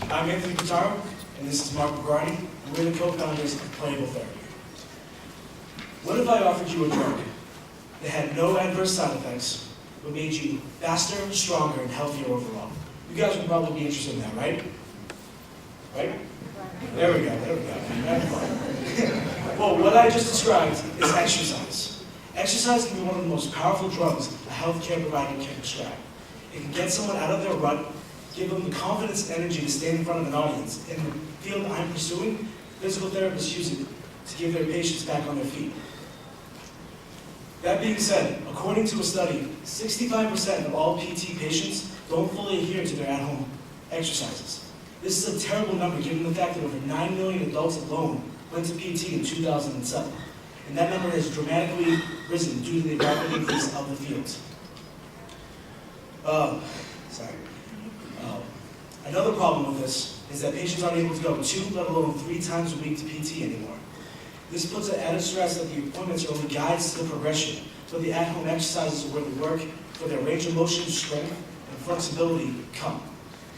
I'm Anthony Pitaro, and this is Mark McGrady, and we're the co-founders of Playable Therapy. What if I offered you a drug that had no adverse side effects, but made you faster, stronger, and healthier overall? You guys would probably be interested in that, right? Right? There we go. Well, what I just described is exercise. Exercise can be one of the most powerful drugs a healthcare provider can prescribe. It can get someone out of their rut, give them the confidence and energy to stand in front of an audience. In the field I'm pursuing, physical therapists use it to give their patients back on their feet. That being said, according to a study, 65% of all PT patients don't fully adhere to their at-home exercises. This is a terrible number given the fact that over 9 million adults alone went to PT in 2007. And that number has dramatically risen due to the rapid increase of the field. Another problem with this is that patients aren't able to go 2, let alone 3 times a week to PT anymore. This puts an added stress that the appointments are only guides to the progression, but the at-home exercises are where the work for their range of motion, strength, and flexibility come.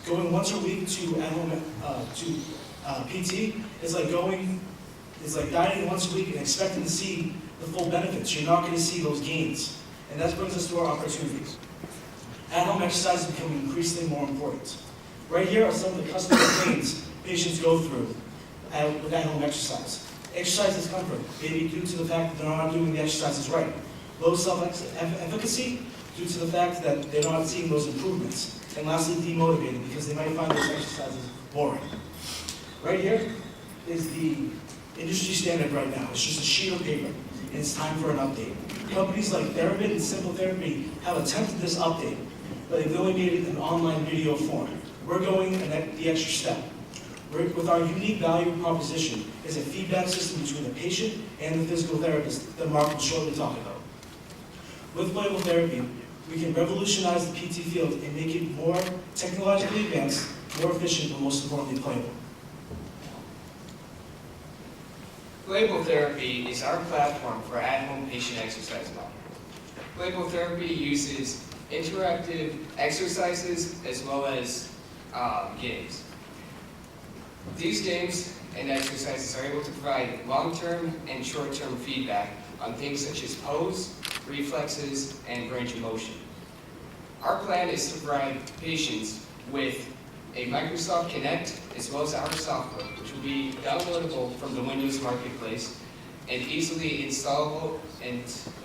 Going once a week to at-home PT is like dieting once a week and expecting to see the full benefits. You're not going to see those gains. And that brings us to our opportunities. At-home exercise is becoming increasingly more important. Right here are some of the custom pains patients go through with at-home exercise. Exercise discomfort, maybe due to the fact that they're not doing the exercises right. Low self-efficacy, due to the fact that they're not seeing those improvements. And lastly, demotivated, because they might find those exercises boring. Right here is the industry standard right now. It's just a sheet of paper, and it's time for an update. Companies like Therabid and Simple Therapy have attempted this update, but they've only made it in online video form. We're going the extra step. With our unique value proposition is a feedback system between the patient and the physical therapist that Mark will shortly talk about. With Playable Therapy, we can revolutionize the PT field and make it more technologically advanced, more efficient, but most importantly, playable. Playable Therapy is our platform for at-home patient exercise monitoring. Playable Therapy uses interactive exercises as well as games. These games and exercises are able to provide long-term and short-term feedback on things such as pose, reflexes, and range of motion. Our plan is to provide patients with a Microsoft Kinect as well as our software, which will be downloadable from the Windows Marketplace and easily installable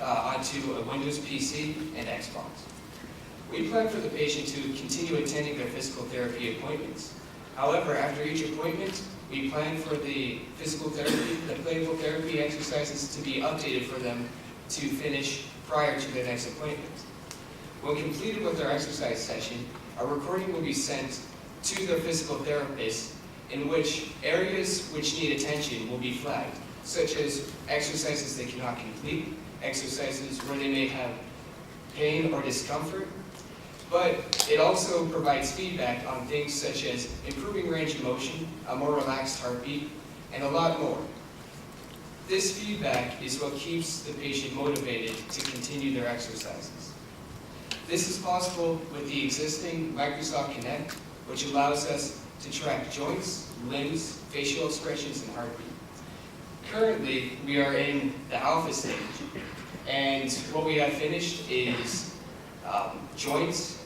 onto a Windows PC and Xbox. We plan for the patient to continue attending their physical therapy appointments. However, after each appointment, we plan for the playable therapy exercises to be updated for them to finish prior to their next appointment. When completed with their exercise session, a recording will be sent to their physical therapist in which areas which need attention will be flagged, such as exercises they cannot complete, exercises where they may have pain or discomfort, but it also provides feedback on things such as improving range of motion, a more relaxed heartbeat, and a lot more. This feedback is what keeps the patient motivated to continue their exercises. This is possible with the existing Microsoft Kinect, which allows us to track joints, limbs, facial expressions, and heartbeat. Currently, we are in the alpha stage, and what we have finished is joints,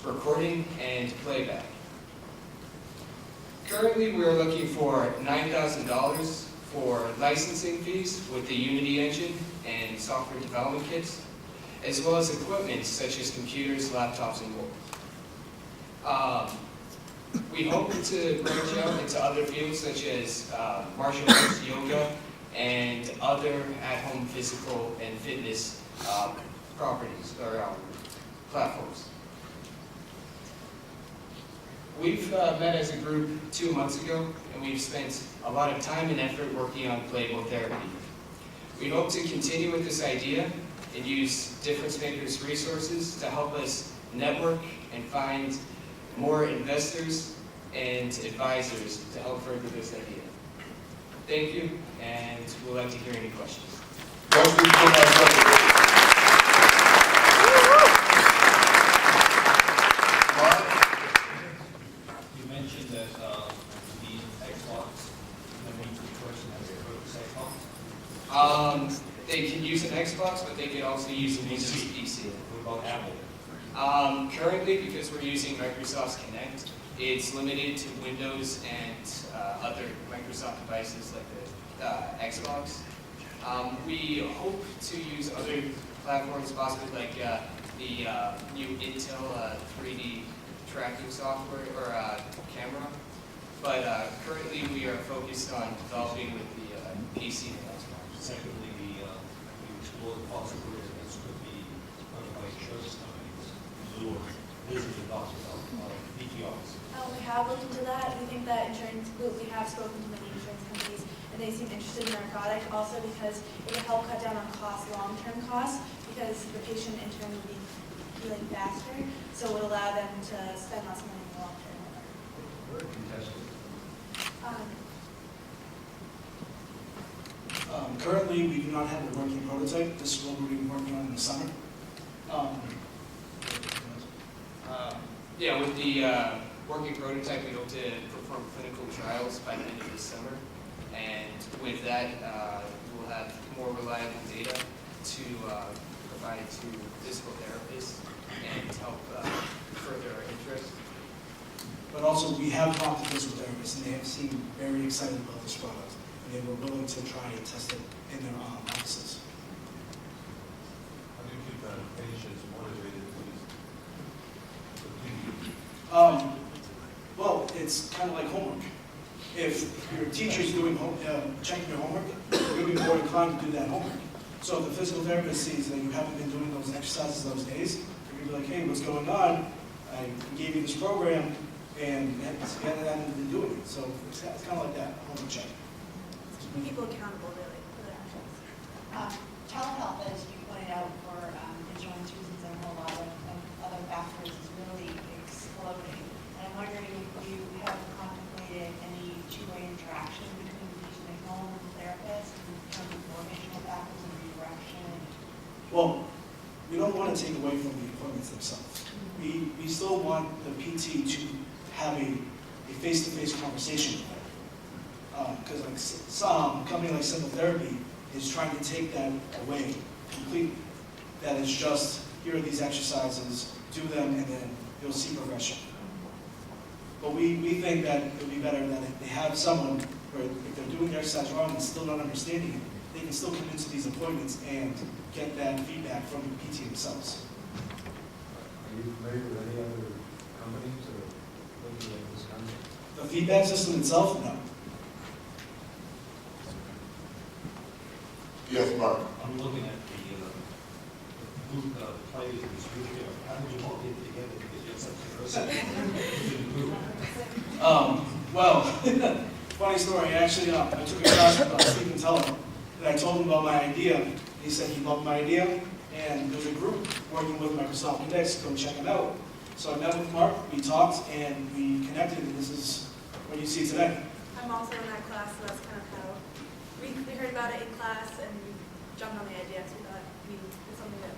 recording, and playback. Currently, we are looking for $9,000 for licensing fees with the Unity engine and software development kits, as well as equipment such as computers, laptops, and more. We hope to branch out into other fields such as martial arts, yoga, and other at-home physical and fitness properties or platforms. We've met as a group 2 months ago, and we've spent a lot of time and effort working on Playable Therapy. We hope to continue with this idea and use DifferenceMaker's resources to help us network and find more investors and advisors to help further this idea. Thank you, and we'd like to hear any questions. You mentioned use an Xbox, but they could also use a Windows PC. What about Apple? Currently, because we're using Microsoft's Kinect, it's limited to Windows and other Microsoft devices like the Xbox. We hope to use other platforms, possibly like the new Intel 3D tracking software or camera. But currently, we are focused on developing with the PC and Xbox. Secondly, we explore the possibility that this could be funded by insurance companies, or business adoption of PTRs. We have looked into that. We think that we have spoken to many insurance companies, and they seem interested in our product also because it would help cut down on costs, long-term costs, because the patient in turn would be healing faster, so it would allow them to spend less money in the long term. We're contested. Currently, we do not have a working prototype. This is what we'll be working on in the summer. Yeah, with the working prototype, we hope to perform clinical trials by the end of this summer. And with that, we'll have more reliable data to provide to physical therapists and help further our interest. But also, we have talked to physical therapists, and they have seemed very excited about this product, and they were willing to try and test it in their offices. How do you keep patients motivated to use Well, it's kind of like homework. If your teacher's doing checking your homework, you'll be more inclined to do that homework. So if the physical therapist sees that you haven't been doing those exercises those days, you're going to be like, hey, what's going on? I gave you this program, and you haven't been doing it. So it's kind of like that, homework check. Keep people accountable, really, for their actions. Telehealth, as you pointed out, for insurance reasons and a whole lot of other factors, is really exploding. And I'm wondering if you have contemplated any two-way interaction between the patient at home and the therapist in terms of motivational factors and redirection. Well, we don't want to take away from the appointments themselves. We still want the PT to have a face-to-face conversation with them. Because like some company like Simple Therapy is trying to take that away completely. That is just, here are these exercises, do them, and then you'll see progression. But we think that it would be better that if they have someone where if they're doing the exercise wrong and still not understanding it, they can still come into these appointments and get that feedback from the PT themselves. Are you familiar with any other companies or looking at this kind of? The feedback system itself, no. Yes, Mark. I'm looking at the group of players in this group here. How did you all get together because you're such a group? Well, funny story. Actually, I took a class with Stephen Teller, and I told him about my idea. He said he loved my idea, and there's a group working with Microsoft Kinect to go check it out. So I met with Mark, we talked, and we connected, and this is what you see today. I'm also in that class, so that's kind of how we heard about it in class and we jumped on the idea because we thought it's something that